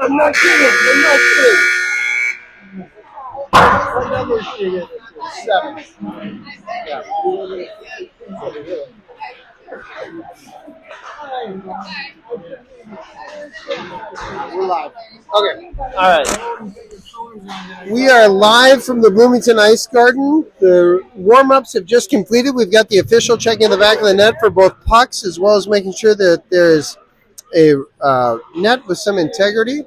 I'm not kidding. I'm not kidding. What number is she in? 7. Yeah. We're live. Okay. All right. We are live from the Bloomington Ice Garden. The warm-ups have just completed. We've got the official checking in the back of the net for both pucks, as well as making sure that there's a net with some integrity.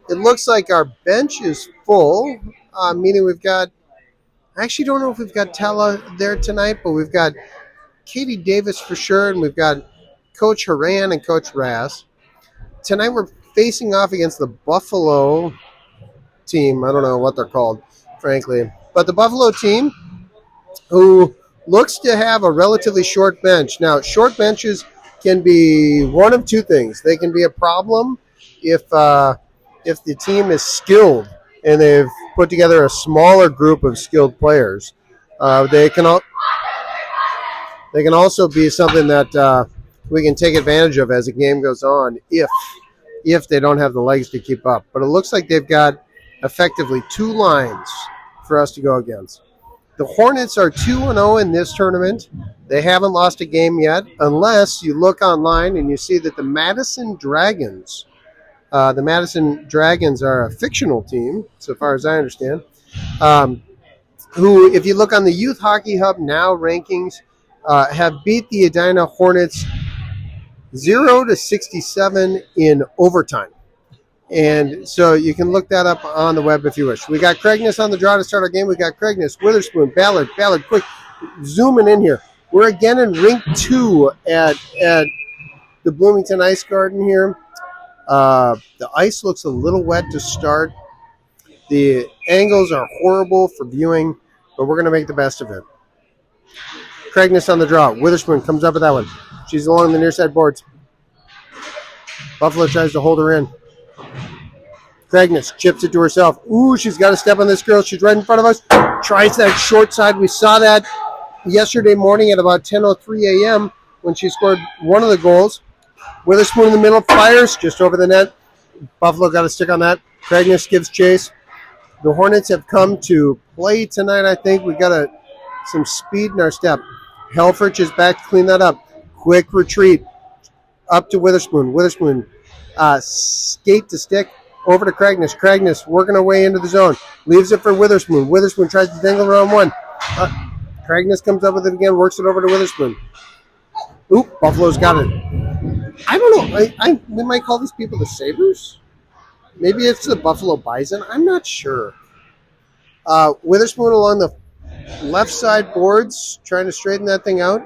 It looks like our bench is full, meaning we've got, I actually don't know if we've got Tella there tonight, but we've got Katie Davis for sure, and we've got Coach Haran and Coach Rass. Tonight we're facing off against the Buffalo team. I don't know what they're called, frankly. But the Buffalo team, who looks to have a relatively short bench. Now, short benches can be one of two things. They can be a problem if the team is skilled and they've put together a smaller group of skilled players. They can also be something that we can take advantage of as the game goes on if they don't have the legs to keep up. But it looks like they've got effectively two lines for us to go against. The Hornets are 2-0 in this tournament. They haven't lost a game yet, unless you look online and you see that the Madison Dragons are a fictional team, so far as I understand, who, if you look on the Youth Hockey Hub Now rankings, have beat the Edina Hornets 0-67 in overtime. And so you can look that up on the web if you wish. We got Craigness on the draw to start our game. We got Craigness, Witherspoon, Ballard, quick, zooming in here. We're again in rink 2 at the Bloomington Ice Garden here. The ice looks a little wet to start. The angles are horrible for viewing, but we're going to make the best of it. Craigness on the draw. Witherspoon comes up with that one. She's along the near side boards. Buffalo tries to hold her in. Craigness chips it to herself. Ooh, she's got to step on this girl. She's right in front of us. Tries that short side. We saw that yesterday morning at about 10:03 a.m. when she scored one of the goals. Witherspoon in the middle, fires just over the net. Buffalo got a stick on that. Craigness gives chase. The Hornets have come to play tonight, I think. We got some speed in our step. Helferich is back to clean that up. Quick retreat up to Witherspoon. Witherspoon skate to stick over to Craigness. Craigness working her way into the zone. Leaves it for Witherspoon. Witherspoon tries to dangle around one. Craigness comes up with it again, works it over to Witherspoon. Oop, Buffalo's got it. I don't know. We might call these people the Sabres. Maybe it's the Buffalo Bison. I'm not sure. Witherspoon along the left side boards, trying to straighten that thing out.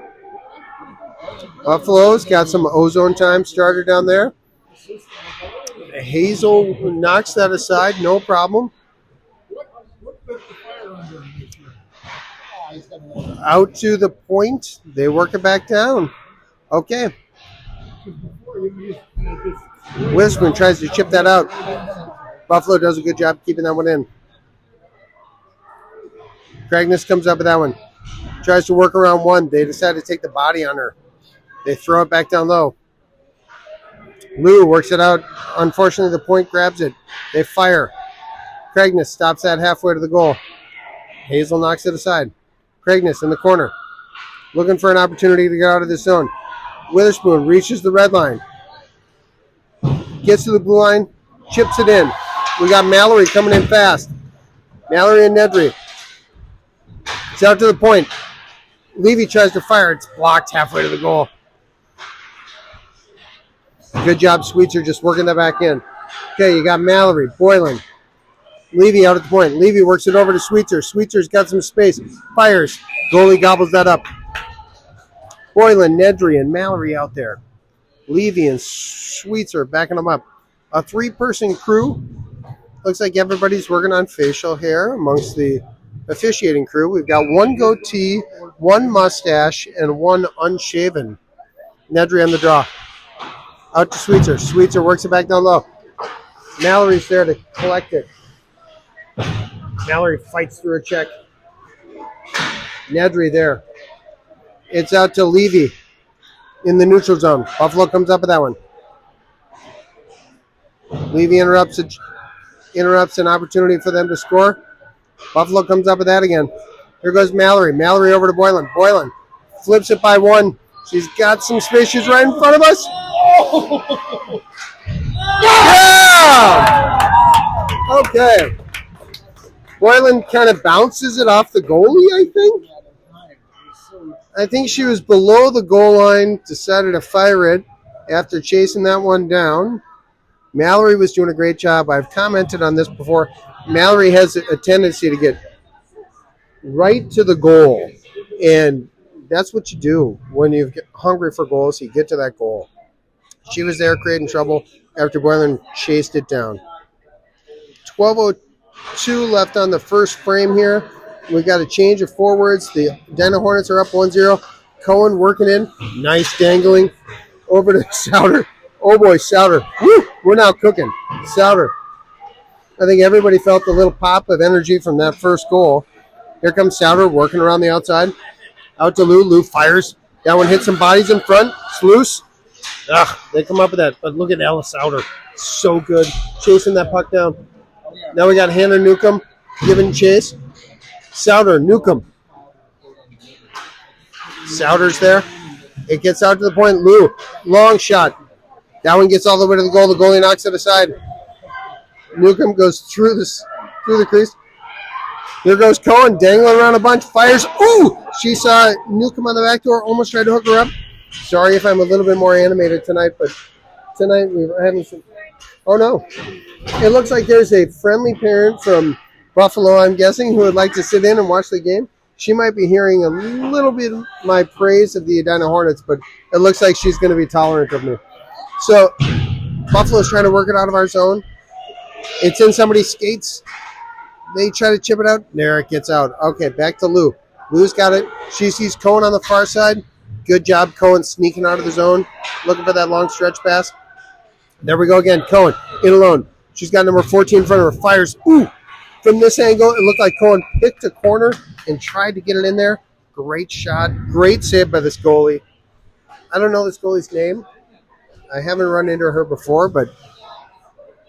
Buffalo's got some ozone time starter down there. Hazel knocks that aside, no problem. Out to the point. They work it back down. Okay. Witherspoon tries to chip that out. Buffalo does a good job keeping that one in. Craigness comes up with that one. Tries to work around one. They decide to take the body on her. They throw it back down low. Lou works it out. Unfortunately, the point grabs it. They fire. Craigness stops that halfway to the goal. Hazel knocks it aside. Craigness in the corner. Looking for an opportunity to get out of this zone. Witherspoon reaches the red line. Gets to the blue line. Chips it in. We got Mallory coming in fast. Mallory and Nedry. It's out to the point. Levy tries to fire. It's blocked halfway to the goal. Good job, Sweetser, just working that back in. Okay, you got Mallory, Boylan. Levy out at the point. Levy works it over to Sweetser. Sweetser's got some space. Fires. Goalie gobbles that up. Boylan, Nedry, and Mallory out there. Levy and Sweetser backing them up. A 3-person crew. Looks like everybody's working on facial hair amongst the officiating crew. We've got one goatee, one mustache, and one unshaven. Nedry on the draw. Out to Sweetser. Sweetser works it back down low. Mallory's there to collect it. Mallory fights through a check. Nedry there. It's out to Levy in the neutral zone. Buffalo comes up with that one. Levy interrupts an opportunity for them to score. Buffalo comes up with that again. Here goes Mallory. Mallory over to Boylan. Boylan flips it by one. She's got some space. She's right in front of us. Yeah! Okay. Boylan kind of bounces it off the goalie, I think. I think she was below the goal line, decided to fire it after chasing that one down. Mallory was doing a great job. I've commented on this before. Mallory has a tendency to get right to the goal, and that's what you do when you're hungry for goals. You get to that goal. She was there creating trouble after Boylan chased it down. 12:02 left on the first frame here. We got a change of forwards. The Dino Hornets are up 1-0. Cohen working in. Nice dangling over to Souter. Oh boy, Souter. Woo! We're now cooking. Souter. I think everybody felt the little pop of energy from that first goal. Here comes Souter working around the outside. Out to Lou. Lou fires. That one hits some bodies in front. Sluice. They come up with that. But look at Ella Souter. So good. Chasing that puck down. Now we got Hannah Newcomb giving chase. Souter, Newcomb. Souter's there. It gets out to the point. Lou, long shot. That one gets all the way to the goal. The goalie knocks it aside. Newcomb goes through the crease. Here goes Cohen, dangling around a bunch. Fires. Ooh! She saw Newcomb on the back door. Almost tried to hook her up. Sorry if I'm a little bit more animated tonight, but tonight we're having some... Oh, no. It looks like there's a friendly parent from Buffalo, I'm guessing, who would like to sit in and watch the game. She might be hearing a little bit of my praise of the Edina Hornets, but it looks like she's going to be tolerant of me. So, Buffalo's trying to work it out of our zone. It's in somebody's skates. They try to chip it out. There it gets out. Okay, back to Lou. Lou's got it. She sees Cohen on the far side. Good job, Cohen, sneaking out of the zone, looking for that long stretch pass. There we go again. Cohen, in alone. She's got number 14 in front of her. Fires. Ooh! From this angle, it looked like Cohen picked a corner and tried to get it in there. Great shot. Great save by this goalie. I don't know this goalie's name. I haven't run into her before, but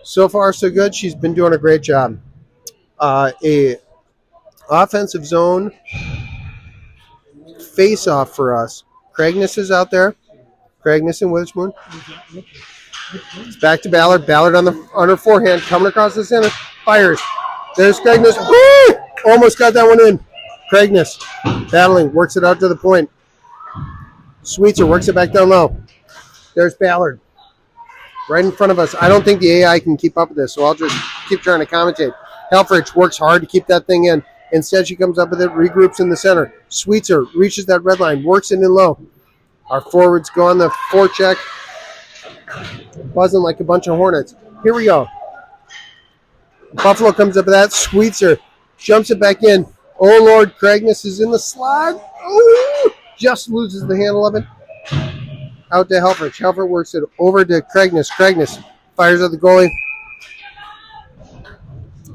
so far so good. She's been doing a great job. A offensive zone face-off for us. Craigness is out there. Craigness and Witherspoon. It's back to Ballard. Ballard on her forehand, coming across the center. Fires. There's Craigness. Woo! Almost got that one in. Craigness battling, works it out to the point. Sweetser works it back down low. There's Ballard. Right in front of us. I don't think the AI can keep up with this, so I'll just keep trying to commentate. Helferich works hard to keep that thing in. Instead, she comes up with it, regroups in the center. Sweetser reaches that red line, works it in low. Our forwards go on the forecheck. Buzzing like a bunch of hornets. Here we go. Buffalo comes up with that. Sweetser jumps it back in. Oh, Lord, Craigness is in the slot. Ooh, just loses the handle of it. Out to Helferich. Helferich works it over to Craigness. Craigness fires at the goalie.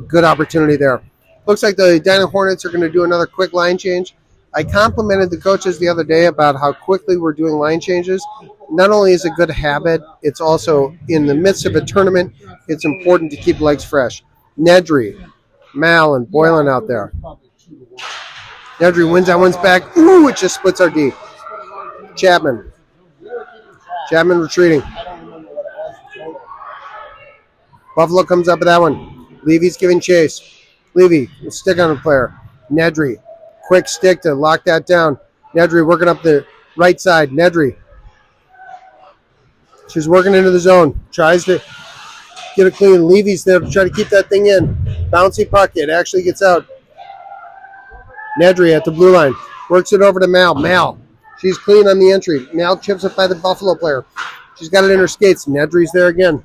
Good opportunity there. Looks like the Edina Hornets are going to do another quick line change. I complimented the coaches the other day about how quickly we're doing line changes. Not only is it a good habit, it's also in the midst of a tournament, it's important to keep legs fresh. Nedry, Mal, and Boylan out there. Nedry wins that one's back. Ooh, it just splits our D. Chapman. Chapman retreating. Buffalo comes up with that one. Levy's giving chase. Levy will stick on a player. Nedry. Quick stick to lock that down. Nedry working up the right side. Nedry. She's working into the zone. Tries to get it clean. Levy's there to try to keep that thing in. Bouncy puck. It actually gets out. Nedry at the blue line. Works it over to Mal. Mal. She's clean on the entry. Mal chips it by the Buffalo player. She's got it in her skates. Nedry's there again.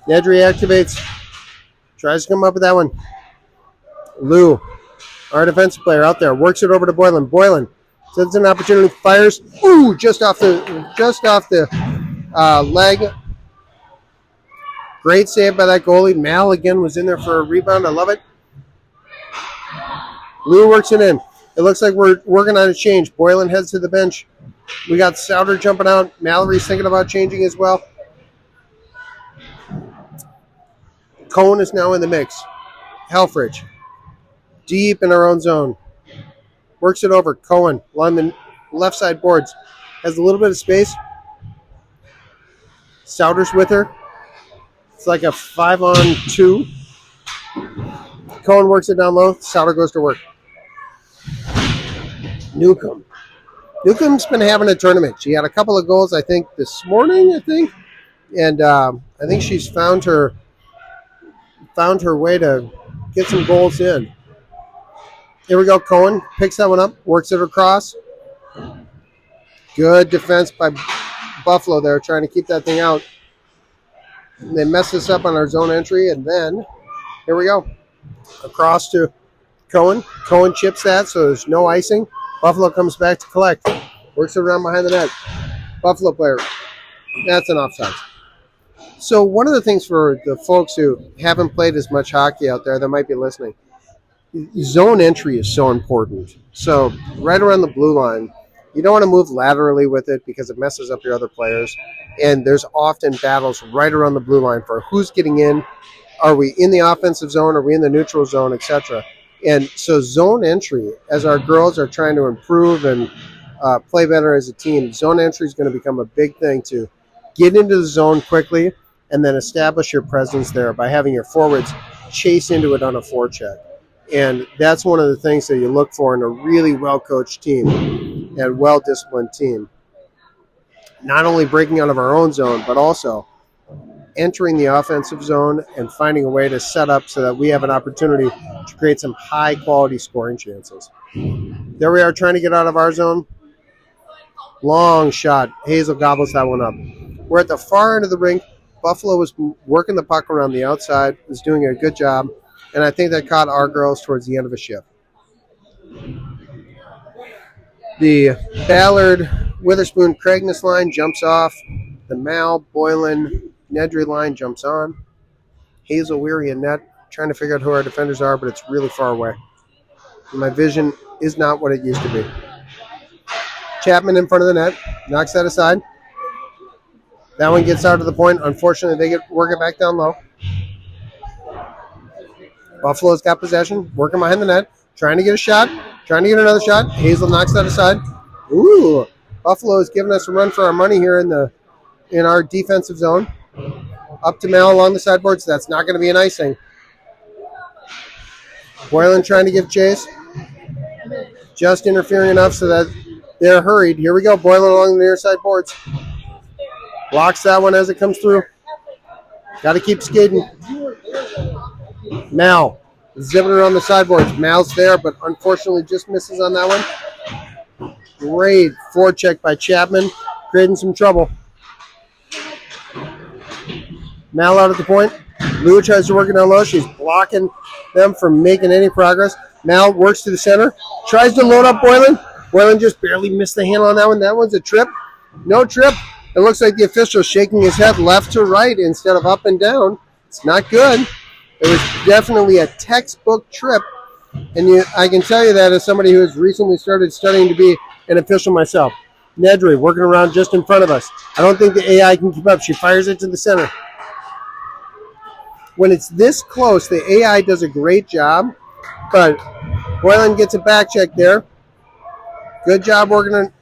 Nedry activates. Tries to come up with that one. Lou, our defensive player out there, works it over to Boylan. Boylan sends an opportunity, fires. Ooh, just off the leg. Great save by that goalie. Mal again was in there for a rebound. I love it. Lou works it in. It looks like we're working on a change. Boylan heads to the bench. We got Souter jumping out. Mallory's thinking about changing as well. Cohen is now in the mix. Helferich, deep in our own zone. Works it over. Cohen along the left side boards. Has a little bit of space. Souders with her. It's like a 5-on-2. Cohen works it down low. Souder goes to work. Newcomb. Newcomb's been having a tournament. She had a couple of goals, I think, this morning, And I think she's found her way to get some goals in. Here we go. Cohen picks that one up, works it across. Good defense by Buffalo there, trying to keep that thing out. And they mess this up on our zone entry, and then here we go. Across to Cohen. Cohen chips that, so there's no icing. Buffalo comes back to collect. Works it around behind the net. Buffalo player. That's an offside. So one of the things for the folks who haven't played as much hockey out there that might be listening, zone entry is so important. So right around the blue line, you don't want to move laterally with it because it messes up your other players. And there's often battles right around the blue line for who's getting in. Are we in the offensive zone? Are we in the neutral zone, etc.? And so zone entry, as our girls are trying to improve and play better as a team, zone entry is going to become a big thing to get into the zone quickly and then establish your presence there by having your forwards chase into it on a forecheck. And that's one of the things that you look for in a really well-coached team and well-disciplined team. Not only breaking out of our own zone, but also entering the offensive zone and finding a way to set up so that we have an opportunity to create some high-quality scoring chances. There we are trying to get out of our zone. Long shot. Hazel gobbles that one up. We're at the far end of the rink. Buffalo was working the puck around the outside, was doing a good job, and I think that caught our girls towards the end of a shift. The Ballard, Witherspoon, Craigness line jumps off. The Mal, Boylan, Nedry line jumps on. Hazel, Weary, and Net trying to figure out who our defenders are, but it's really far away. My vision is not what it used to be. Chapman in front of the net, knocks that aside. That one gets out to the point. Unfortunately, they work it back down low. Buffalo's got possession, working behind the net, trying to get a shot, trying to get another shot. Hazel knocks that aside. Ooh, Buffalo is giving us a run for our money here in our defensive zone. Up to Mal along the sideboards. That's not going to be an icing. Boylan trying to give chase. Just interfering enough so that they're hurried. Here we go. Boylan along the near side boards. Blocks that one as it comes through. Got to keep skating. Mal zipping it on the sideboards. Mal's there, but unfortunately just misses on that one. Great forecheck by Chapman, creating some trouble. Mal out at the point. Lou tries to work it down low. She's blocking them from making any progress. Mal works to the center. Tries to load up Boylan. Boylan just barely missed the handle on that one. That one's a trip. No trip. It looks like the official shaking his head left to right instead of up and down. It's not good. It was definitely a textbook trip. And I can tell you that as somebody who has recently started studying to be an official myself. Nedry working around just in front of us. I don't think the AI can keep up. She fires it to the center. When it's this close, the AI does a great job, but Boylan gets a back check there. Good job working on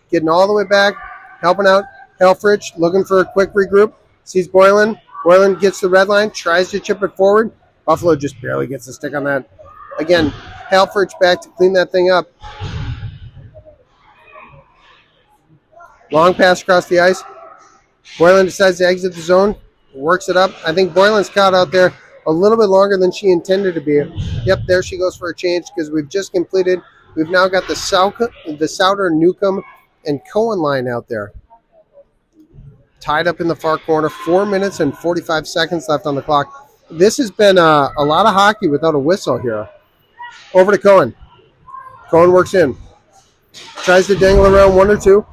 getting all the way back, helping out. Helferich looking for a quick regroup. Sees Boylan. Boylan gets the red line, tries to chip it forward. Buffalo just barely gets a stick on that. Again, Helferich back to clean that thing up. Long pass across the ice. Boylan decides to exit the zone. Works it up. I think Boylan's caught out there a little bit longer than she intended to be. Yep, there she goes for a change because we've just completed. We've now got the Souder, Newcomb, and Cohen line out there. Tied up in the far corner. 4 minutes and 45 seconds left on the clock. This has been a lot of hockey without a whistle here. Over to Cohen. Cohen works in. Tries to dangle around one or two.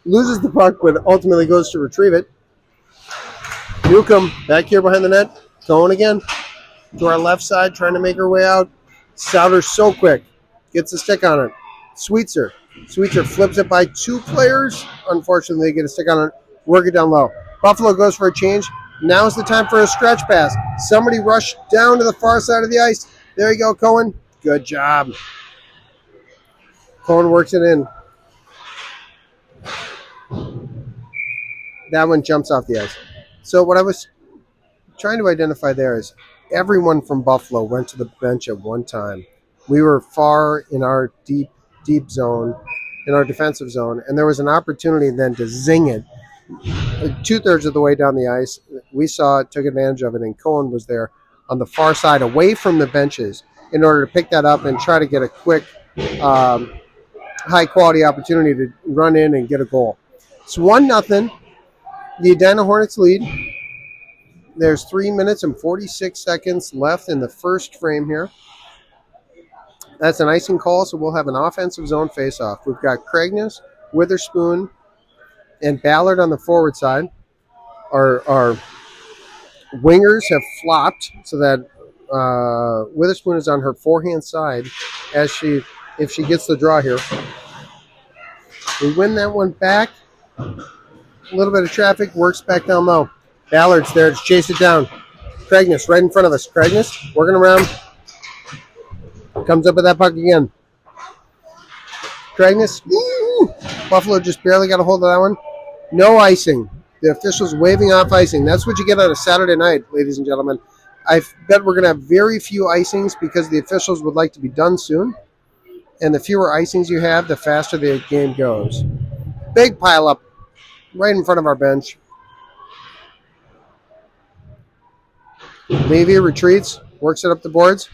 Loses the puck, but ultimately goes to retrieve it. Newcomb back here behind the net. Cohen again. To our left side, trying to make her way out. Souder's so quick. Gets a stick on it. Sweetser. Sweetser flips it by two players. Unfortunately, they get a stick on it. Work it down low. Buffalo goes for a change. Now's the time for a stretch pass. Somebody rush down to the far side of the ice. There you go, Cohen. Good job. Cohen works it in. That one jumps off the ice. So what I was trying to identify there is everyone from Buffalo went to the bench at one time. We were far in our deep zone, in our defensive zone, and there was an opportunity then to zing it. 2/3 of the way down the ice, we saw it, took advantage of it, and Cohen was there on the far side, away from the benches, in order to pick that up and try to get a quick, high-quality opportunity to run in and get a goal. It's 1-0. The Edina Hornets lead. There's 3 minutes and 46 seconds left in the first frame here. That's an icing call, so we'll have an offensive zone face-off. We've got Craigness, Witherspoon, and Ballard on the forward side. Our wingers have flopped so that Witherspoon is on her forehand side if she gets the draw here. We win that one back. A little bit of traffic, works back down low. Ballard's there to chase it down. Craigness right in front of us. Craigness working around. Comes up with that puck again. Craigness. Buffalo just barely got a hold of that one. No icing. The officials waving off icing. That's what you get on a Saturday night, ladies and gentlemen. I bet we're going to have very few icings because the officials would like to be done soon. And the fewer icings you have, the faster the game goes. Big pile up right in front of our bench. Levy retreats, works it up the boards.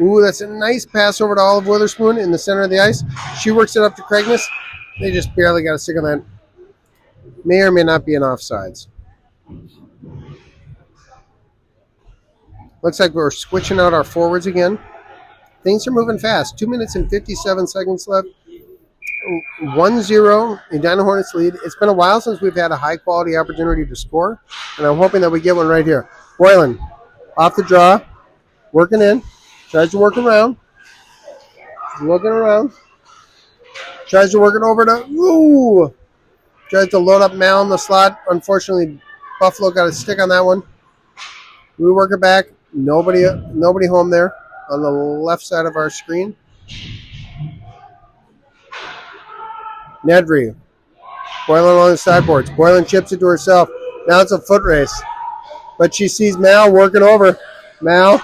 Ooh, that's a nice pass over to Olive Witherspoon in the center of the ice. She works it up to Craigness. They just barely got a stick on that. May or may not be an offsides. Looks like we're switching out our forwards again. Things are moving fast. 2 minutes and 57 seconds left. 1-0, Edina Hornets lead. It's been a while since we've had a high-quality opportunity to score, and I'm hoping that we get one right here. Boylan, off the draw, working in, tries to work around, looking around, tries to work it over to, tries to load up Mal in the slot. Unfortunately, Buffalo got a stick on that one. We work it back. Nobody home there on the left side of our screen. Nedry. Boylan along the sideboards. Boylan chips it to herself. Now it's a foot race. But she sees Mal working over. Mal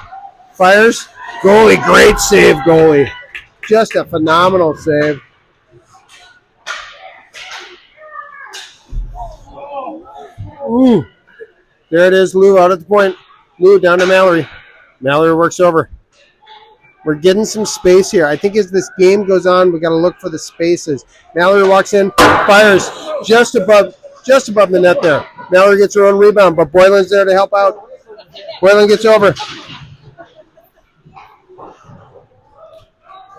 fires. Goalie, great save, goalie. Just a phenomenal save. Ooh. There it is, Lou out at the point. Lou down to Mallory. Mallory works over. We're getting some space here. I think as this game goes on, we got to look for the spaces. Mallory walks in, fires just above the net there. Mallory gets her own rebound, but Boylan's there to help out. Boylan gets over.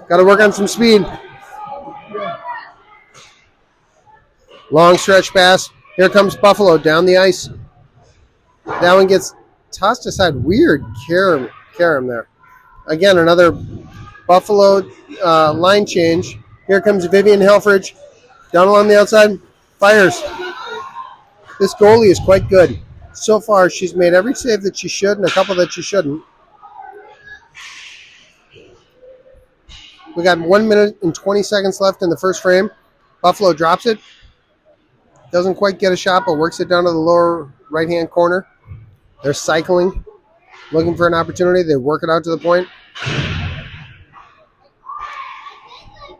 Got to work on some speed. Long stretch pass. Here comes Buffalo down the ice. That one gets tossed aside. Weird carom there. Again, another Buffalo line change. Here comes Vivian Helferich. Down along the outside. Fires. This goalie is quite good. So far, she's made every save that she should and a couple that she shouldn't. We got 1 minute and 20 seconds left in the first frame. Buffalo drops it. Doesn't quite get a shot, but works it down to the lower right-hand corner. They're cycling, looking for an opportunity. They work it out to the point.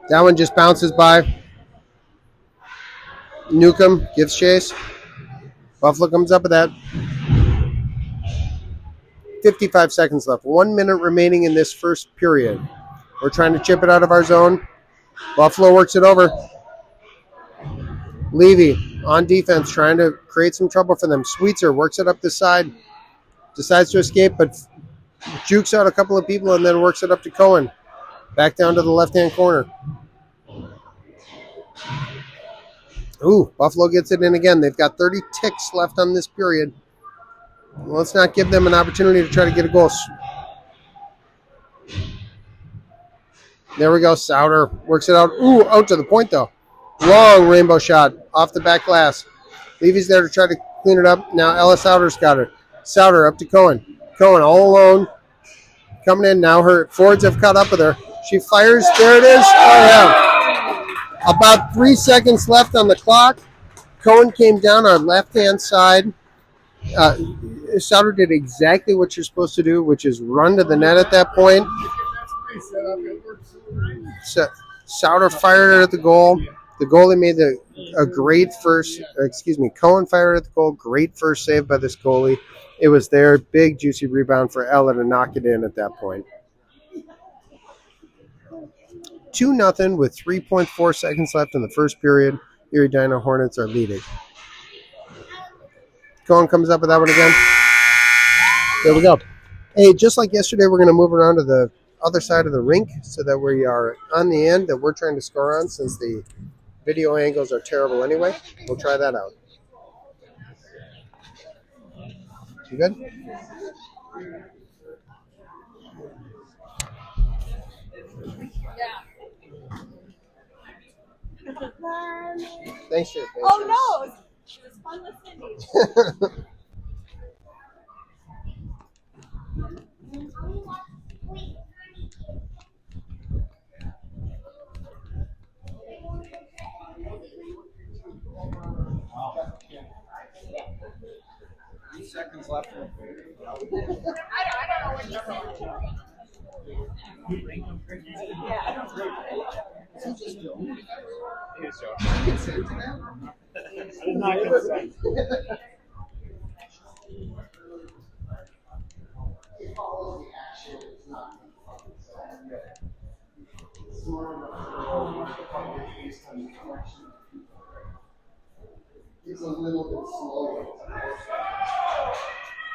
That one just bounces by. Newcomb gives chase. Buffalo comes up with that. 55 seconds left. 1 minute remaining in this first period. We're trying to chip it out of our zone. Buffalo works it over. Levy on defense, trying to create some trouble for them. Sweetser works it up the side. Decides to escape, but jukes out a couple of people and then works it up to Cohen. Back down to the left-hand corner. Ooh, Buffalo gets it in again. They've got 30 ticks left on this period. Well, let's not give them an opportunity to try to get a goal. There we go. Souter works it out. Ooh, out to the point, though. Long rainbow shot off the back glass. Levy's there to try to clean it up. Now Ella Souter's got her. Souter up to Cohen. Cohen all alone. Coming in now. Her forwards have caught up with her. She fires. There it is. Oh, yeah. About 3 seconds left on the clock. Cohen came down our left-hand side. Souter did exactly what you're supposed to do, which is run to the net at that point. So, Souter fired it at the goal. The goalie made a great first, Cohen fired at the goal. Great first save by this goalie. It was there. Big, juicy rebound for Ella to knock it in at that point. 2-0 with 3.4 seconds left in the first period. Erie Dino Hornets are leading. Cohen comes up with that one again. There we go. Hey, just like yesterday, we're going to move around to the other side of the rink so that we are on the end that we're trying to score on, since the video angles are terrible anyway. We'll try that out. You good? Thanks for your patience. Oh, no. It was fun with Cindy. Seconds left. I don't know what you're saying. It's a little bit slower.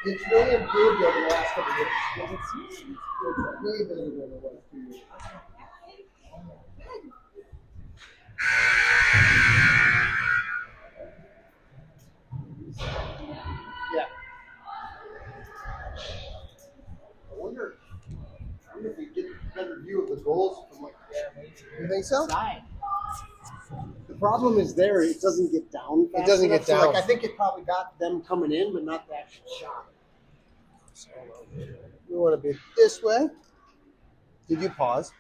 It's really improved over the last couple of years. It's way better than it was 2 years ago. Yeah. I wonder if we get a better view of the goals from like you think so? The problem is there, it doesn't get down fast It doesn't enough. get So, down. like, I think it probably got them coming in, but not the actual shot. We want to be this way. Did you pause?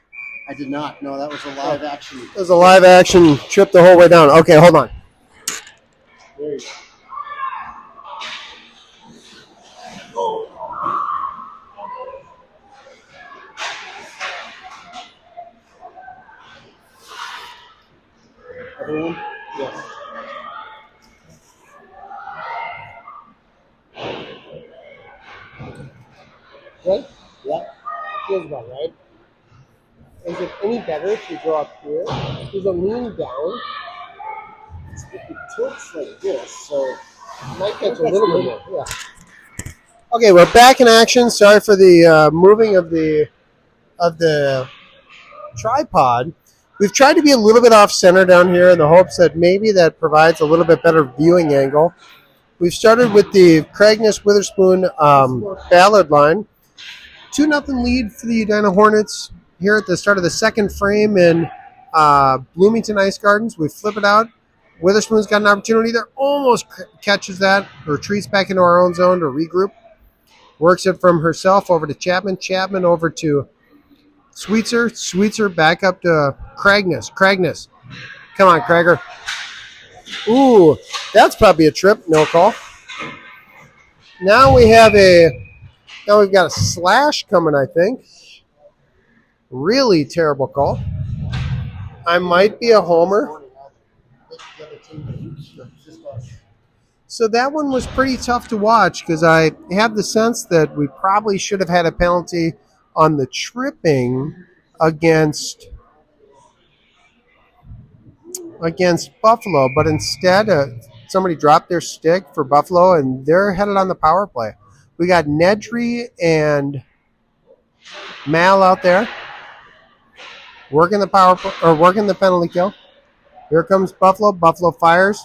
I did not. No, that was a live action. It was a live action trip the whole way down. Okay, hold on. There you go. Everyone? Yes. Right? Yeah. Feels about right. Is it any better if you go up here? Is it lean down? It tilts like this, so It might catch a That's little bit good. more. Yeah. Okay, we're back in action. Sorry for the moving of the tripod. We've tried to be a little bit off center down here in the hopes that maybe that provides a little bit better viewing angle. We've started with the Craigness Witherspoon Ballard line. 2-0 lead for the Edina Hornets here at the start of the second frame in Bloomington Ice Gardens. We flip it out. Witherspoon's got an opportunity there. Almost catches that. Retreats back into our own zone to regroup. Works it from herself over to Chapman. Chapman over to Sweetser. Sweetser back up to Craigness. Craigness. Come on, Craiger. Ooh, that's probably a trip. No call. Now we've got a slash coming, I think. Really terrible call. I might be a homer. So that one was pretty tough to watch because I have the sense that we probably should have had a penalty on the tripping against Buffalo, but instead somebody dropped their stick for Buffalo and they're headed on the power play. We got Nedry and Mal out there working the penalty kill. Here comes Buffalo. Buffalo fires.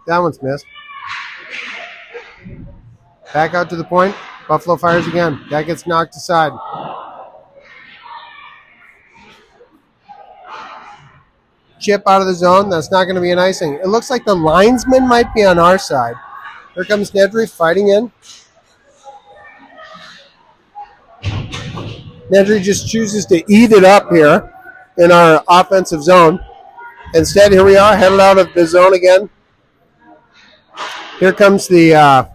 That one's missed. Back out to the point. Buffalo fires again. That gets knocked aside. Chip out of the zone. That's not going to be an icing. It looks like the linesman might be on our side. Here comes Nedry fighting in. Nedry just chooses to eat it up here in our offensive zone. Instead, here we are, headed out of the zone again. Here comes the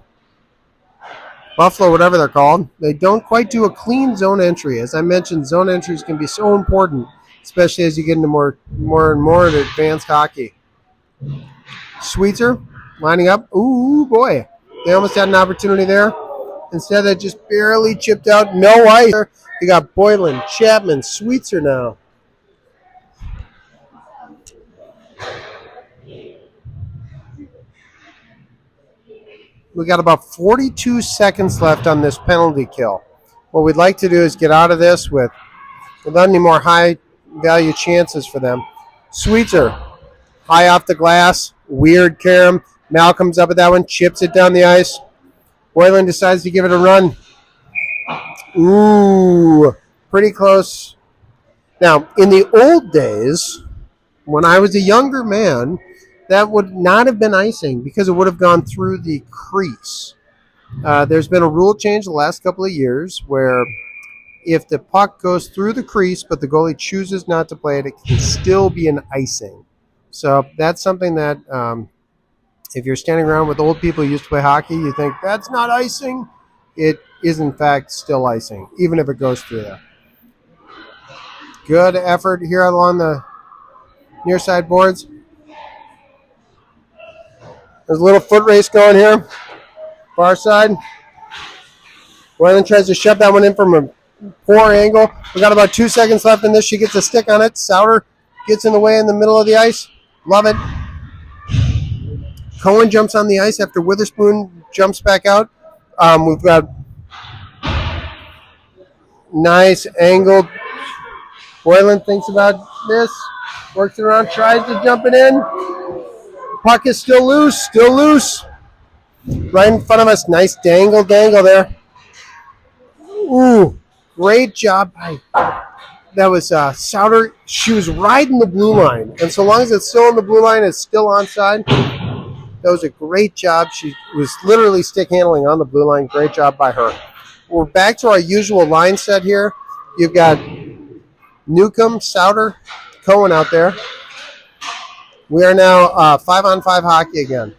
Buffalo, whatever they're called. They don't quite do a clean zone entry. As I mentioned, zone entries can be so important, especially as you get into more and more advanced hockey. Sweetser lining up. Ooh, boy. They almost had an opportunity there. Instead, they just barely chipped out. No ice. You got Boylan, Chapman, Sweetser now. We got about 42 seconds left on this penalty kill. What we'd like to do is get out of this without any more high value chances for them. Sweetser, high off the glass, weird carom. Mal comes up with that one, chips it down the ice. Boylan decides to give it a run. Ooh, pretty close. Now, in the old days, when I was a younger man, that would not have been icing because it would have gone through the crease. There's been a rule change the last couple of years where if the puck goes through the crease but the goalie chooses not to play it, it can still be an icing. So that's something that if you're standing around with old people who used to play hockey, you think that's not icing. It is in fact still icing, even if it goes through there. Good effort here along the near side boards. There's a little foot race going here. Far side. Boylan tries to shove that one in from a poor angle. We got about 2 seconds left in this. She gets a stick on it. Souter gets in the way in the middle of the ice. Love it. Cohen jumps on the ice after Witherspoon jumps back out. We've got nice angle. Boylan thinks about this. Works it around. Tries to jump it in. Puck is still loose. Right in front of us. Nice dangle there. Ooh, great job by, that was Souter. She was riding the blue line, and so long as it's still on the blue line, it's still onside. That was a great job. She was literally stick handling on the blue line. Great job by her. We're back to our usual line set here. You've got Newcomb, Souter, Cohen out there. We are now 5-on-5 hockey again.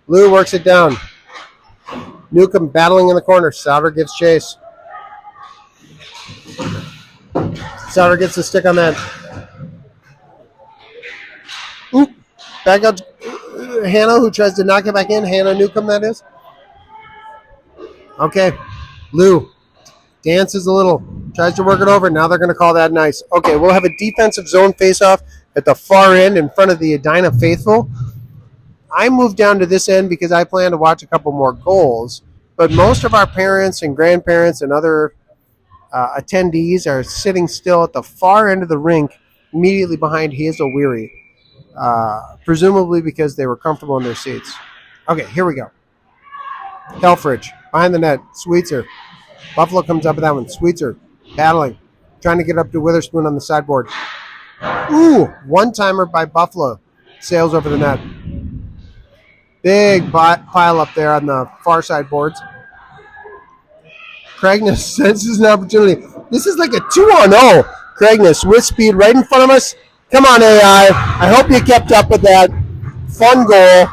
Lou works it down. Newcomb battling in the corner. Souter gives chase. Souter gets the stick on that. Oop. Back out to Hannah, who tries to knock it back in. Hannah Newcomb, that is. Okay. Lou dances a little. Tries to work it over. Now they're going to call that nice. Okay, we'll have a defensive zone faceoff at the far end in front of the Edina faithful. I moved down to this end because I plan to watch a couple more goals. But most of our parents and grandparents and other attendees are sitting still at the far end of the rink, immediately behind Hazel Weary, presumably because they were comfortable in their seats. Okay, here we go. Helferich, behind the net, Sweetser. Buffalo comes up with that one. Sweetser, battling, trying to get up to Witherspoon on the sideboard. Ooh, one-timer by Buffalo. Sails over the net. Big pile up there on the far side boards. Craigness senses an opportunity. This is like a 2-on-0. Craigness with speed right in front of us. Come on, AI. I hope you kept up with that. Fun goal.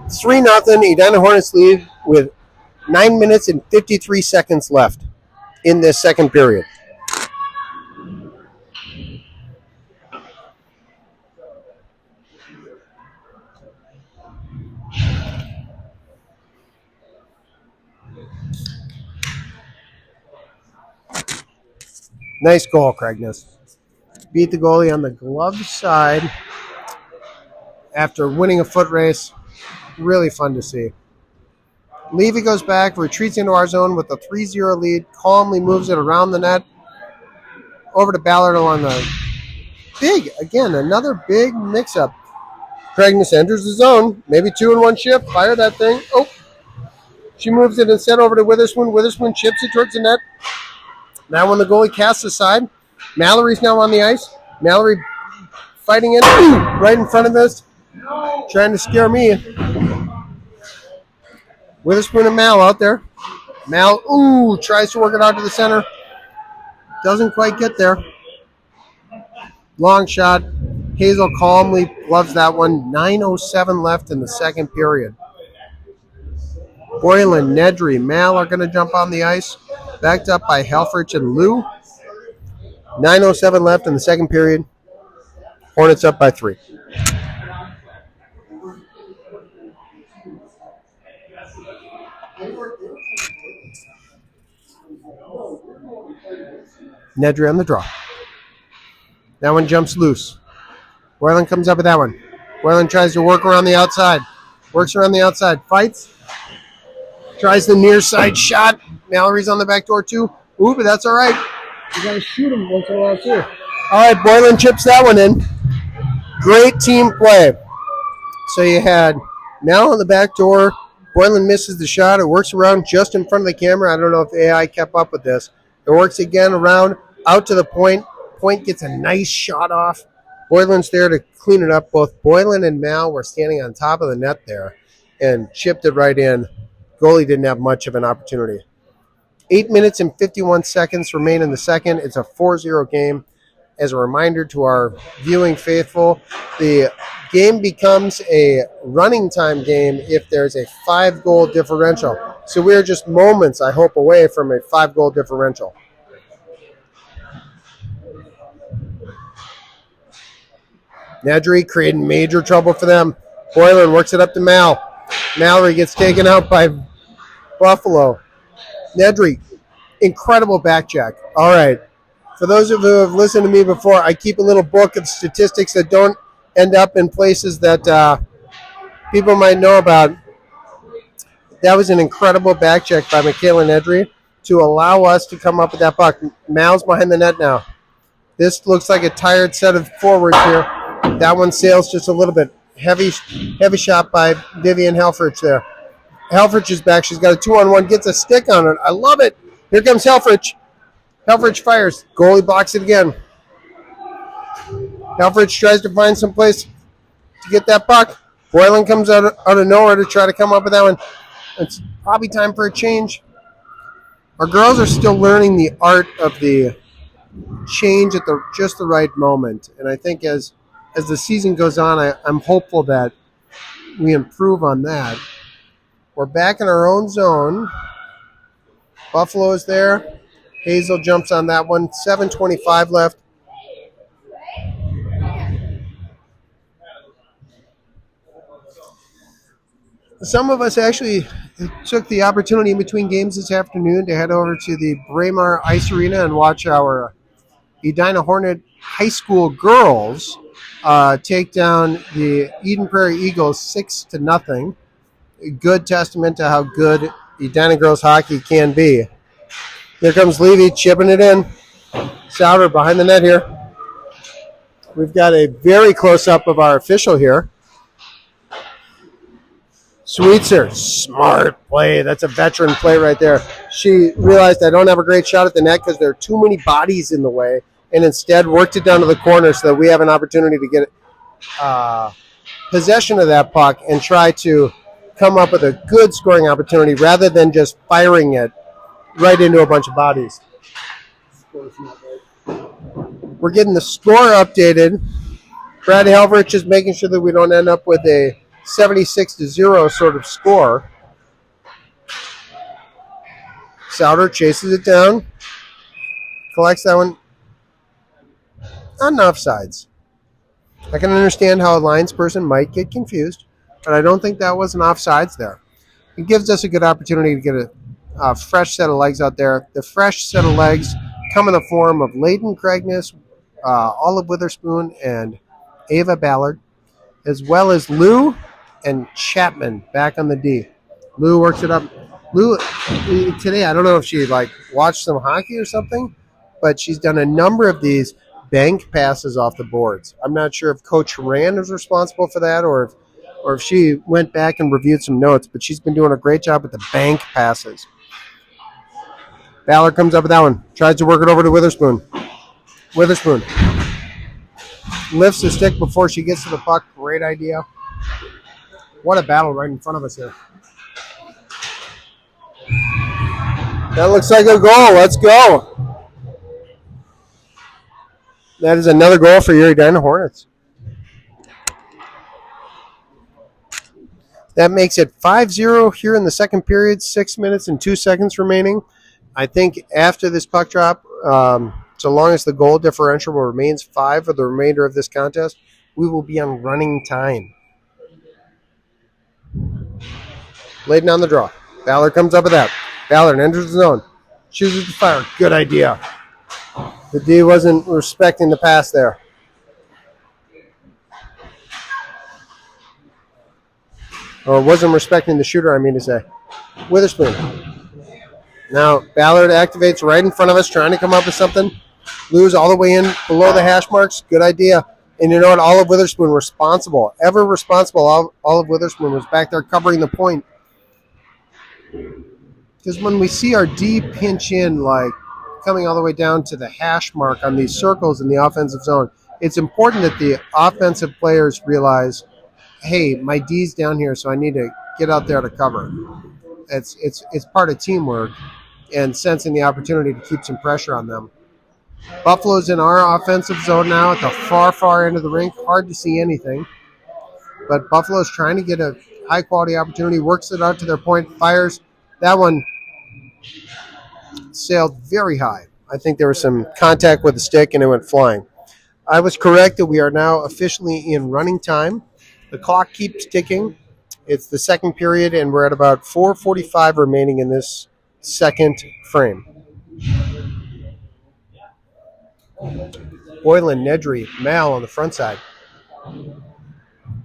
3-0. Edina Hornets lead with 9 minutes and 53 seconds left in this second period. Nice goal, Craigness. Beat the goalie on the glove side after winning a foot race. Really fun to see. Levy goes back, retreats into our zone with a 3-0 lead, calmly moves it around the net, over to Ballard along the another big mix-up. Craigness enters the zone, maybe 2-in-1 shift, fire that thing. Oh, she moves it instead over to Witherspoon. Witherspoon chips it towards the net. Now when the goalie casts aside, Mallory's now on the ice. Mallory fighting in right in front of us, trying to scare me. Witherspoon and Mal out there. Mal, tries to work it out to the center. Doesn't quite get there. Long shot. Hazel calmly gloves that one. 9:07 left in the second period. Boylan, Nedry, Mal are going to jump on the ice. Backed up by Helferich and Lou. 9:07 left in the second period. Hornets up by 3. Nedry on the draw. That one jumps loose. Boylan comes up with that one. Boylan tries to work around the outside. Works around the outside. Fights. Tries the near side shot. Mallory's on the back door too. But that's all right. You got to shoot him once in a while too. All right, Boylan chips that one in. Great team play. So you had Mal on the back door. Boylan misses the shot. It works around just in front of the camera. I don't know if AI kept up with this. It works again around, out to the point. Point gets a nice shot off. Boylan's there to clean it up. Both Boylan and Mal were standing on top of the net there and chipped it right in. Goalie didn't have much of an opportunity. 8 minutes and 51 seconds remain in the second. It's a 4-0 game. As a reminder to our viewing faithful, the game becomes a running time game if there's a 5-goal differential. So we're just moments, I hope, away from a 5-goal differential. Nedry creating major trouble for them. Boylan works it up to Mal. Mallory gets taken out by Buffalo. Nedry, incredible back check. All right. For those of you who have listened to me before, I keep a little book of statistics that don't end up in places that people might know about. That was an incredible back check by Michaela Nedry to allow us to come up with that puck. Mal's behind the net now. This looks like a tired set of forwards here. That one sails just a little bit. Heavy shot by Vivian Helferich there. Helferich is back. She's got a 2-on-1. Gets a stick on it. I love it. Here comes Helferich. Helferich fires. Goalie blocks it again. Helferich tries to find some place to get that puck. Boylan comes out of nowhere to try to come up with that one. It's probably time for a change. Our girls are still learning the art of the change at just the right moment. And I think as the season goes on, I'm hopeful that we improve on that. We're back in our own zone. Buffalo is there. Hazel jumps on that one. 7:25 left. Some of us actually took the opportunity in between games this afternoon to head over to the Braemar Ice Arena and watch our Edina Hornet High School girls take down the Eden Prairie Eagles 6-0. A good testament to how good Edina girls hockey can be. Here comes Levy chipping it in. Sauter behind the net here. We've got a very close-up of our official here. Sweetser, smart play. That's a veteran play right there. She realized I don't have a great shot at the net because there are too many bodies in the way, and instead worked it down to the corner so that we have an opportunity to get possession of that puck and try to come up with a good scoring opportunity rather than just firing it right into a bunch of bodies. We're getting the score updated. Brad Helferich is making sure that we don't end up with a 76-0 sort of score. Sauter chases it down. Collects that one. On offsides. I can understand how a lines person might get confused, but I don't think that was an offsides there. It gives us a good opportunity to get a fresh set of legs out there. The fresh set of legs come in the form of Layden Cragness, Olive Witherspoon, and Ava Ballard, as well as Lou and Chapman back on the D. Lou works it up. Lou, today, I don't know if she watched some hockey or something, but she's done a number of these bank passes off the boards. I'm not sure if Coach Rand is responsible for that or if she went back and reviewed some notes, but she's been doing a great job with the bank passes. Ballard comes up with that one. Tries to work it over to Witherspoon. Witherspoon lifts the stick before she gets to the puck. Great idea. What a battle right in front of us here. That looks like a goal. Let's go. That is another goal for your Edina Hornets. That makes it 5-0 here in the second period, 6 minutes and 2 seconds remaining. I think after this puck drop, so long as the goal differential remains 5 for the remainder of this contest, we will be on running time. Layden on the draw. Ballard comes up with that. Ballard enters the zone. Chooses to fire. Good idea. The D wasn't respecting the pass there. Or wasn't respecting the shooter, I mean to say. Witherspoon. Now, Ballard activates right in front of us, trying to come up with something. Lose all the way in below the hash marks. Good idea. And you know what? Olive Witherspoon, responsible. Ever responsible. Olive Witherspoon was back there covering the point. Because when we see our D pinch in, like coming all the way down to the hash mark on these circles in the offensive zone, it's important that the offensive players realize, hey, my D's down here, so I need to get out there to cover. It's part of teamwork and sensing the opportunity to keep some pressure on them. Buffalo's in our offensive zone now at the far, far end of the rink. Hard to see anything. But Buffalo's trying to get a high-quality opportunity, works it out to their point, fires. That one sailed very high. I think there was some contact with the stick, and it went flying. I was correct that we are now officially in running time. The clock keeps ticking. It's the second period, and we're at about 4:45 remaining in this second frame. Boylan, Nedry, Mal on the front side.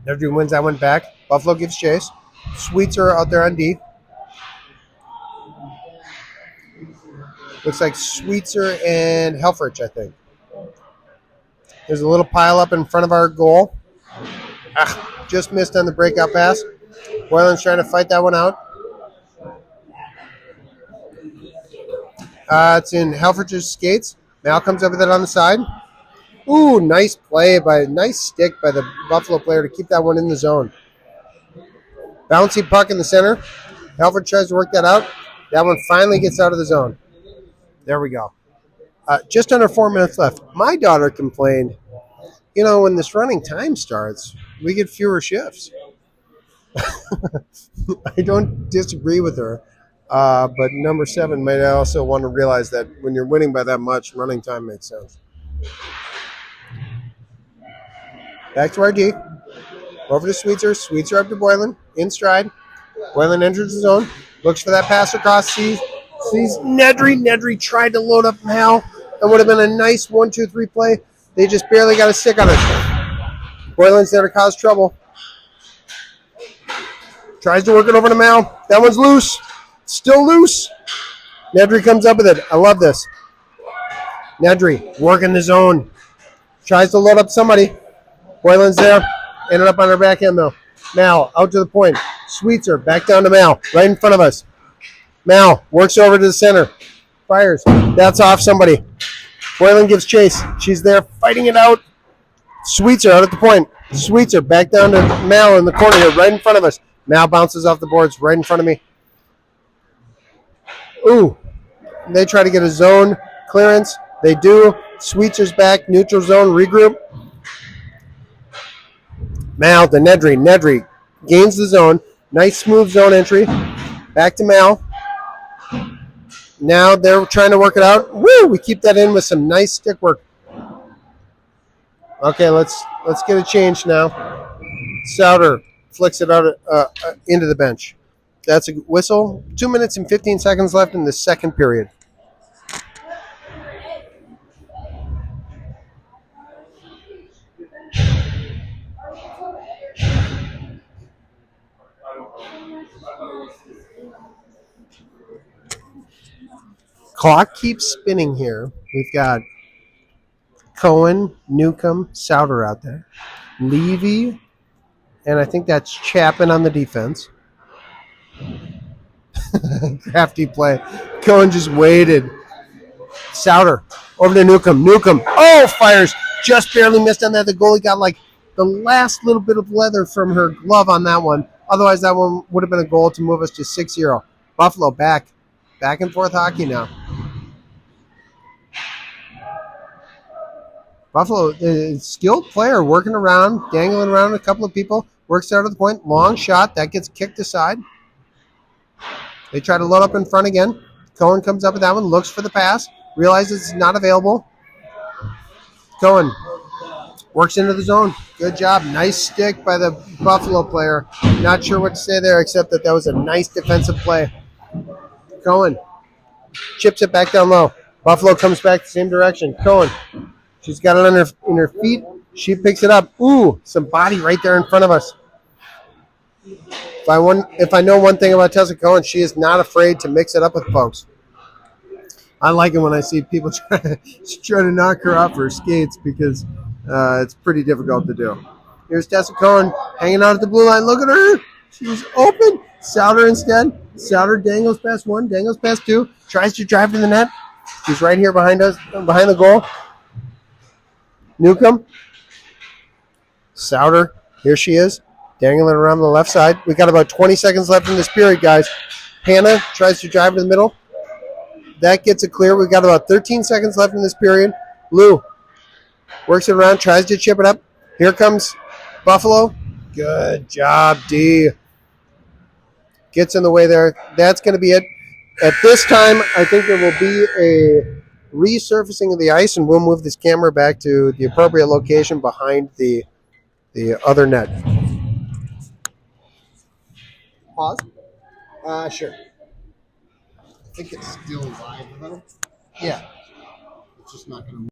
Nedry wins that one back. Buffalo gives chase. Sweetser out there on D. Looks like Sweetser and Helferich, I think. There's a little pile up in front of our goal. Just missed on the breakout pass. Boylan's trying to fight that one out. It's in Helfrich's skates. Mal comes up with it on the side. Ooh, nice stick by the Buffalo player to keep that one in the zone. Bouncy puck in the center. Helfrich tries to work that out. That one finally gets out of the zone. There we go. Just under 4 minutes left. My daughter complained, when this running time starts, we get fewer shifts. I don't disagree with her, but number 7 might also want to realize that when you're winning by that much, running time makes sense. Back to our D. Over to Sweetser. Sweetser up to Boylan. In stride. Boylan enters the zone. Looks for that pass across. Sees Nedry. Nedry tried to load up Mal. That would have been a nice 1-2-3 play. They just barely got a stick on it. Boylan's there to cause trouble. Tries to work it over to Mal. That one's loose. Still loose. Nedry comes up with it. I love this. Nedry working the zone. Tries to load up somebody. Boylan's there. Ended up on her backhand, though. Mal out to the point. Sweetser back down to Mal. Right in front of us. Mal works over to the center. Fires. That's off somebody. Boylan gives chase. She's there fighting it out. Sweetser out at the point. Sweetser back down to Mal in the corner here, right in front of us. Mal bounces off the boards right in front of me. Ooh. They try to get a zone clearance. They do. Sweetser's back. Neutral zone. Regroup. Mal to Nedry. Nedry gains the zone. Nice smooth zone entry. Back to Mal. Now they're trying to work it out. Woo! We keep that in with some nice stick work. Okay, let's get a change now. Souter flicks it out into the bench. That's a whistle. 2 minutes and 15 seconds left in the second period. Clock keeps spinning here. We've got Cohen, Newcomb, Souter out there. Levy, and I think that's Chapman on the defense. Crafty play. Cohen just waited. Souter over to Newcomb. Newcomb, fires. Just barely missed on that. The goalie got like the last little bit of leather from her glove on that one. Otherwise, that one would have been a goal to move us to 6-0. Buffalo back Back and forth hockey now. Buffalo, skilled player working around, dangling around a couple of people, works out of the point. Long shot. That gets kicked aside. They try to load up in front again. Cohen comes up with that one, looks for the pass, realizes it's not available. Cohen works into the zone. Good job. Nice stick by the Buffalo player. Not sure what to say there except that was a nice defensive play. Cohen chips it back down low. Buffalo comes back the same direction. Cohen. She's got it on in her feet. She picks it up. Ooh, some body right there in front of us. If I know one thing about Tessa Cohen, she is not afraid to mix it up with folks. I like it when I see people try to knock her off her skates because it's pretty difficult to do. Here's Tessa Cohen hanging out at the blue line. Look at her. She was open. Souter instead. Souter dangles past one, dangles past two, tries to drive to the net. She's right here behind us, behind the goal. Newcomb. Souter. Here she is, dangling around the left side. We got about 20 seconds left in this period, guys. Hannah tries to drive to the middle. That gets it clear. We've got about 13 seconds left in this period. Lou works it around, tries to chip it up. Here comes Buffalo. Good job, D. Gets in the way there. That's going to be it. At this time, I think there will be a resurfacing of the ice, and we'll move this camera back to the appropriate location behind the other net. Pause. Sure. I think it's still live a little. Yeah. It's just not going to move.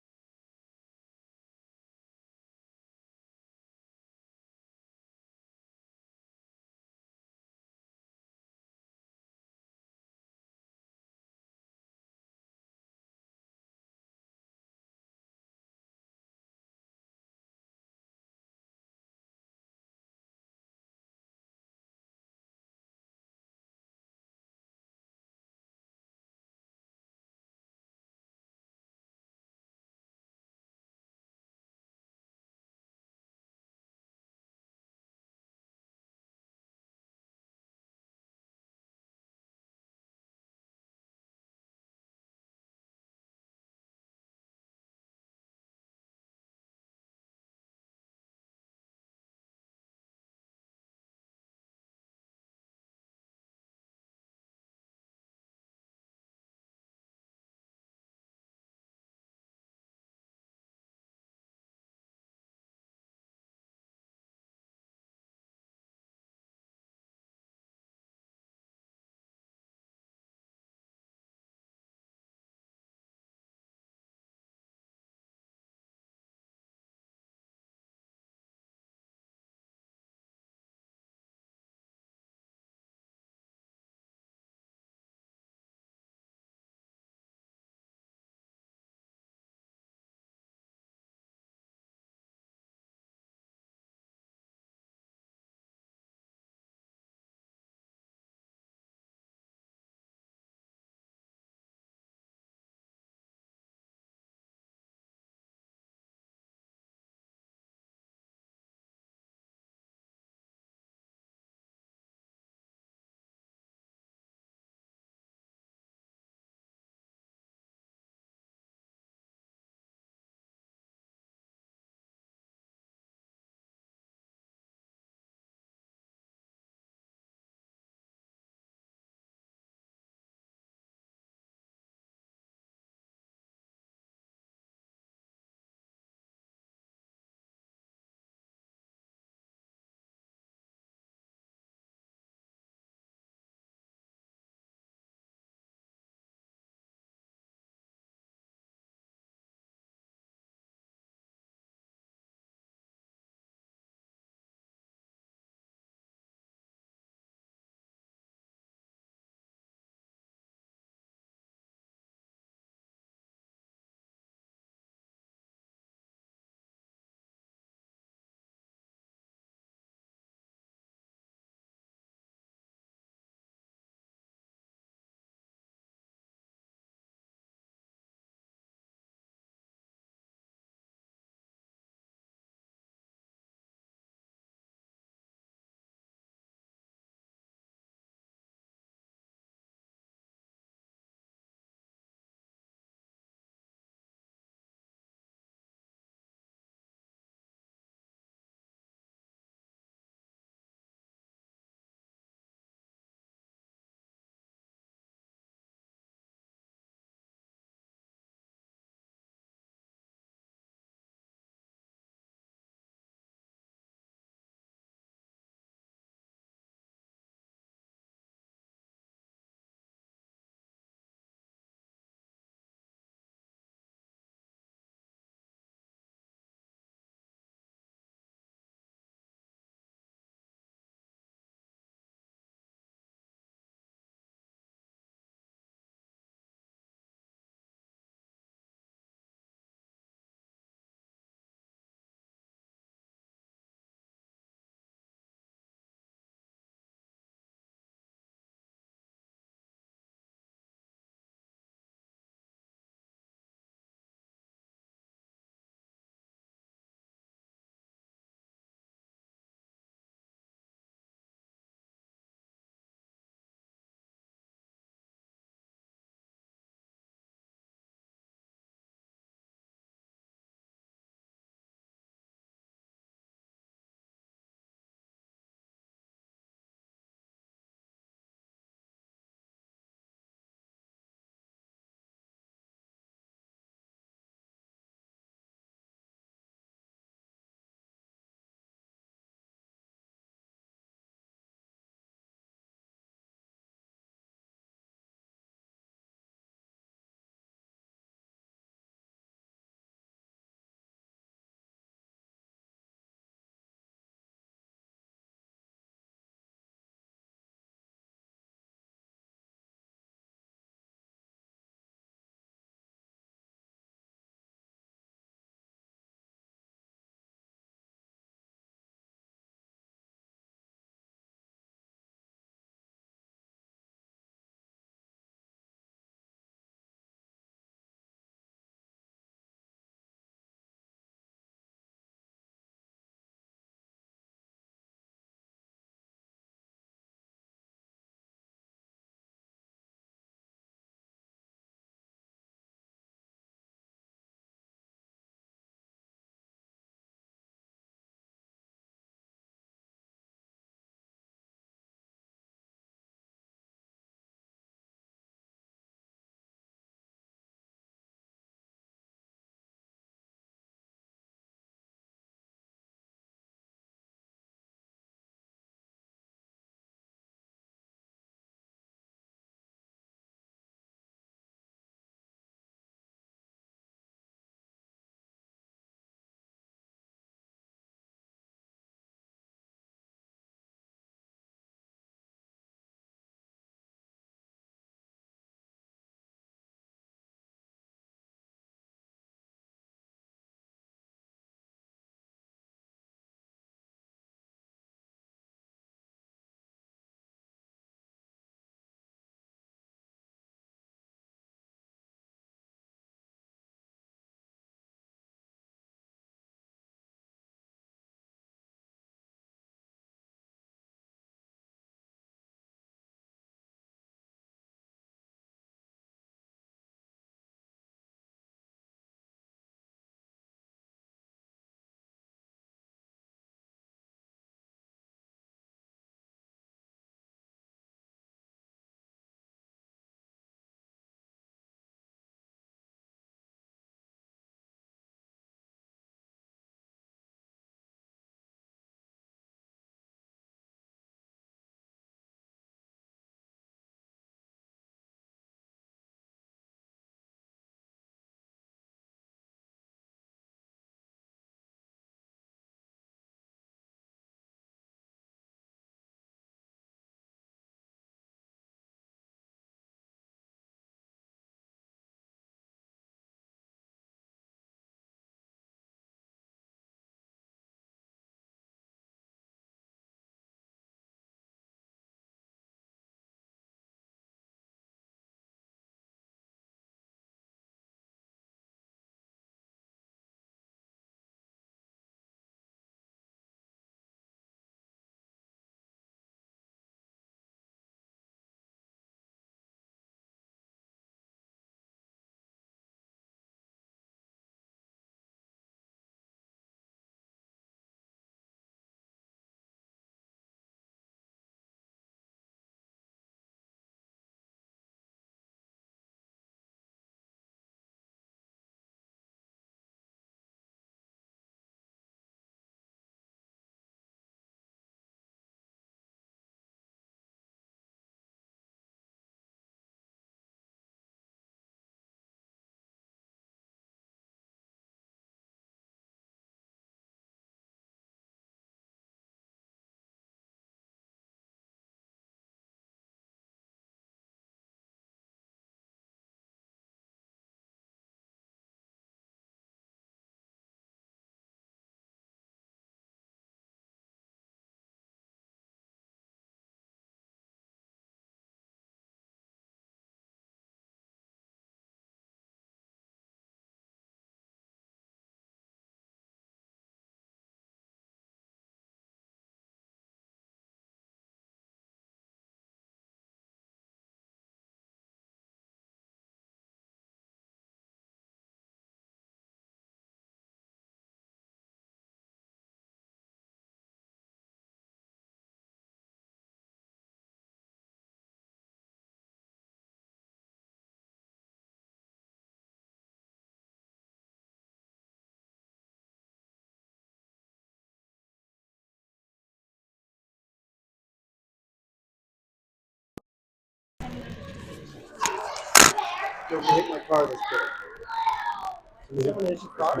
Nobody hit my car this big. Someone hit your car?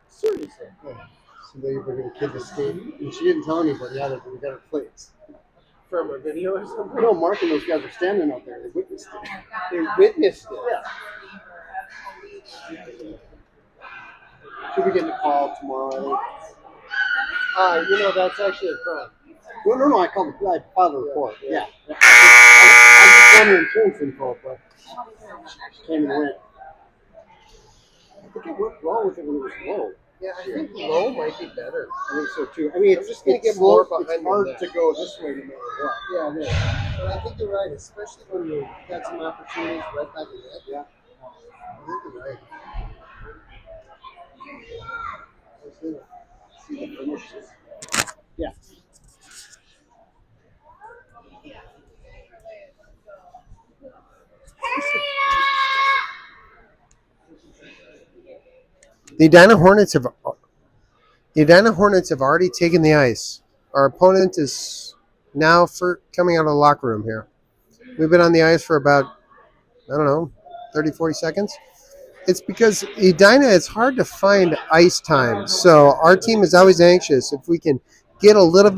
Seriously. Yeah. So they were going to kid the skate. And she didn't tell anybody either, but we got her plates. From a video or something? No, Mark and those guys were standing out there. They witnessed it. They witnessed it. Yeah. Should be getting a call tomorrow, I think. That's actually a crime. No, I filed a report. Yeah. I just wanted insurance info, but she came and went. I think it worked well with it when it was low. Yeah, I think low might be better. I think so too. I mean, I'm just gonna get more behind It's hard that. to go this way no matter what. Yeah, it is. But I think you're right, especially when you got some opportunities right back in that. Yeah. I think you're right. See the finishes. Yeah. The Edina Hornets have already taken the ice. Our opponent is now coming out of the locker room here. We've been on the ice for about, 30, 40 seconds. It's because Edina, it's hard to find ice time. So our team is always anxious. If we can get a little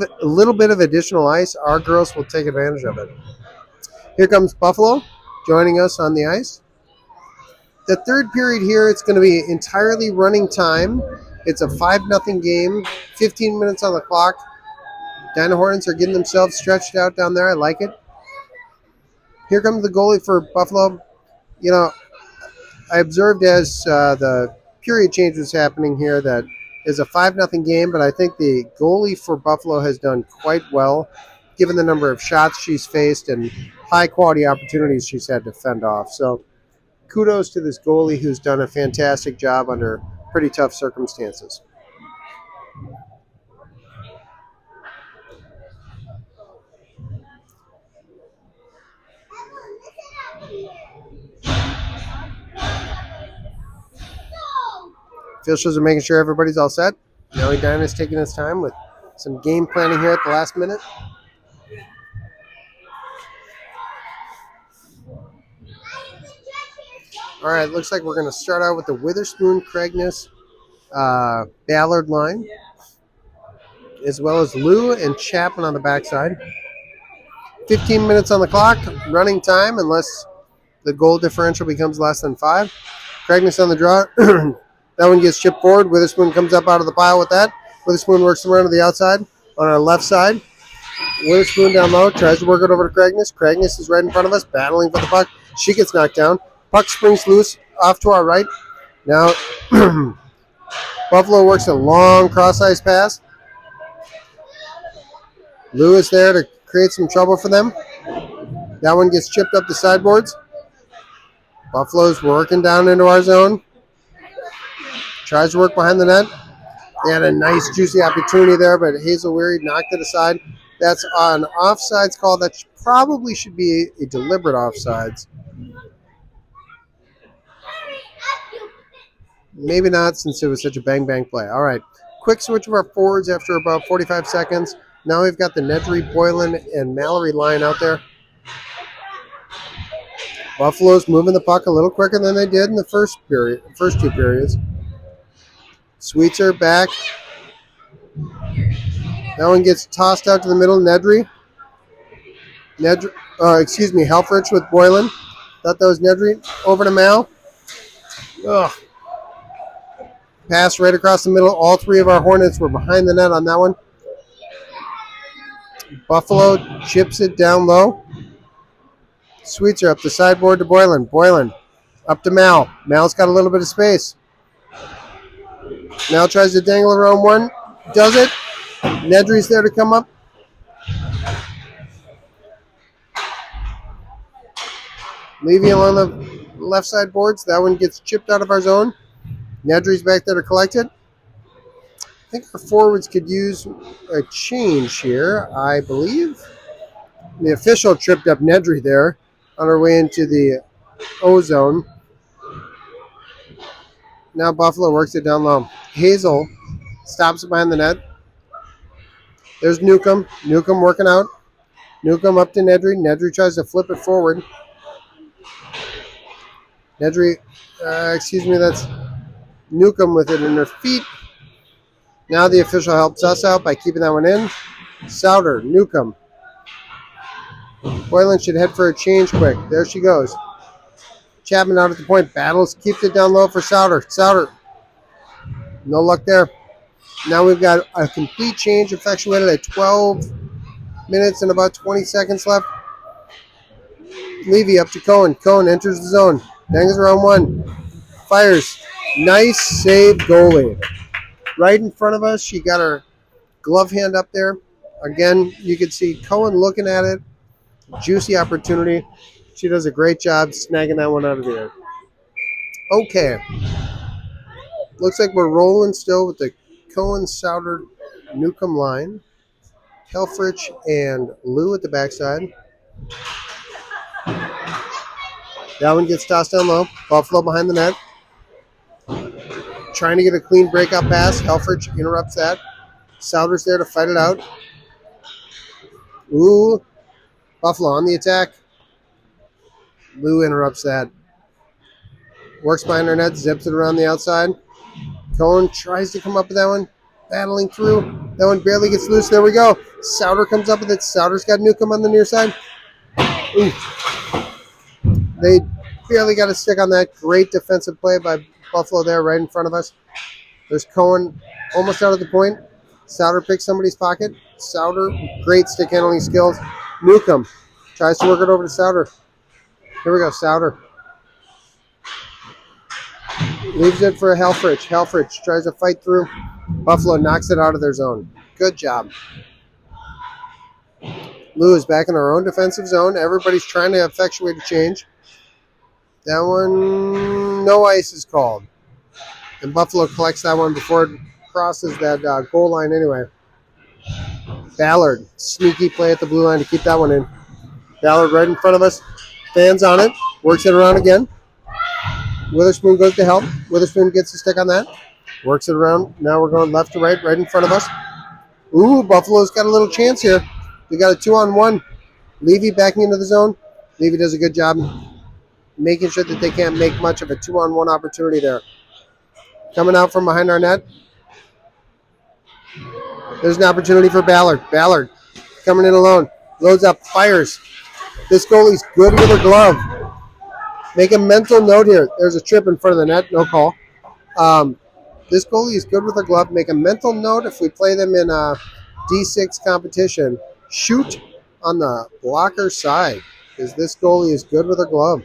bit of additional ice, our girls will take advantage of it. Here comes Buffalo joining us on the ice. The third period here, it's going to be entirely running time. It's a 5-0 game, 15 minutes on the clock. Edina Hornets are getting themselves stretched out down there. I like it. Here comes the goalie for Buffalo. I observed as the period change was happening here that is a 5-0 game, but I think the goalie for Buffalo has done quite well, given the number of shots she's faced and high-quality opportunities she's had to fend off. So kudos to this goalie who's done a fantastic job under pretty tough circumstances. Officials are making sure everybody's all set. Now Edina is taking his time with some game planning here at the last minute. All right, looks like we're going to start out with the Witherspoon, Craigness, Ballard line, as well as Lou and Chapman on the backside. 15 minutes on the clock, running time, unless the goal differential becomes less than 5. Craigness on the draw. That one gets chipped forward. Witherspoon comes up out of the pile with that. Witherspoon works around to the outside on our left side. Witherspoon down low, tries to work it over to Craigness. Craigness is right in front of us, battling for the puck. She gets knocked down. Puck springs loose off to our right. Now, Buffalo works a long cross-ice pass. Lou is there to create some trouble for them. That one gets chipped up the sideboards. Buffalo's working down into our zone. Tries to work behind the net. They had a nice, juicy opportunity there, but Hazel Weary knocked it aside. That's an offsides call. That probably should be a deliberate offsides. Maybe not, since it was such a bang-bang play. All right. Quick switch of our forwards after about 45 seconds. Now we've got the Nedry, Boylan, and Mallory line out there. Buffalo's moving the puck a little quicker than they did in the first two periods. Sweetser back. That one gets tossed out to the middle. Nedry. Helferich with Boylan. Thought that was Nedry. Over to Mal. Ugh. Pass right across the middle. All three of our Hornets were behind the net on that one. Buffalo chips it down low. Sweetser up the sideboard to Boylan. Boylan up to Mal. Mal's got a little bit of space. Mal tries to dangle around one. Does it. Nedry's there to come up. Levy along the left side boards. That one gets chipped out of our zone. Nedry's back there to collect it. I think our forwards could use a change here, I believe. The official tripped up Nedry there on her way into the O zone. Now Buffalo works it down low. Hazel stops it behind the net. There's Newcomb. Newcomb working out. Newcomb up to Nedry. Nedry tries to flip it forward. Nedry, excuse me, that's Newcomb with it in her feet. Now the official helps us out by keeping that one in. Souter, Newcomb. Boylan should head for a change quick. There she goes. Chapman out at the point. Battles, keeps it down low for Souter. Souter, no luck there. Now we've got a complete change effectuated at 12 minutes and about 20 seconds left. Levy up to Cohen. Cohen enters the zone. Bangs around one. Fires. Nice save, goalie. Right in front of us. She got her glove hand up there. Again, you can see Cohen looking at it. Juicy opportunity. She does a great job snagging that one out of the air. Okay. Looks like we're rolling still with the Cohen, Souter, Newcomb line. Helferich and Lou at the backside. That one gets tossed down low. Buffalo behind the net. Trying to get a clean breakout pass. Helferich interrupts that. Souter's there to fight it out. Ooh. Buffalo on the attack. Lou interrupts that. Works behind her net. Zips it around the outside. Cohen tries to come up with that one. Battling through. That one barely gets loose. There we go. Souter comes up with it. Souter's got Newcomb on the near side. Ooh. They barely got a stick on that. Great defensive play by Buffalo there right in front of us. There's Cohen almost out of the point. Souter picks somebody's pocket. Souter, great stick handling skills. Newcomb tries to work it over to Souter. Here we go, Souter. Leaves it for Helferich. Helferich tries to fight through. Buffalo knocks it out of their zone. Good job. Lou is back in our own defensive zone. Everybody's trying to effectuate a change. That one, no ice is called. And Buffalo collects that one before it crosses that goal line anyway. Ballard, sneaky play at the blue line to keep that one in. Ballard right in front of us. Fans on it. Works it around again. Witherspoon goes to help. Witherspoon gets the stick on that. Works it around. Now we're going left to right in front of us. Ooh, Buffalo's got a little chance here. We got a 2-on-1. Levy backing into the zone. Levy does a good job making sure that they can't make much of a 2-on-1 opportunity there. Coming out from behind our net. There's an opportunity for Ballard. Ballard coming in alone. Loads up, fires. This goalie's good with her glove. Make a mental note here. There's a trip in front of the net. No call. This goalie is good with her glove. Make a mental note if we play them in a D6 competition. Shoot on the blocker side because this goalie is good with her glove.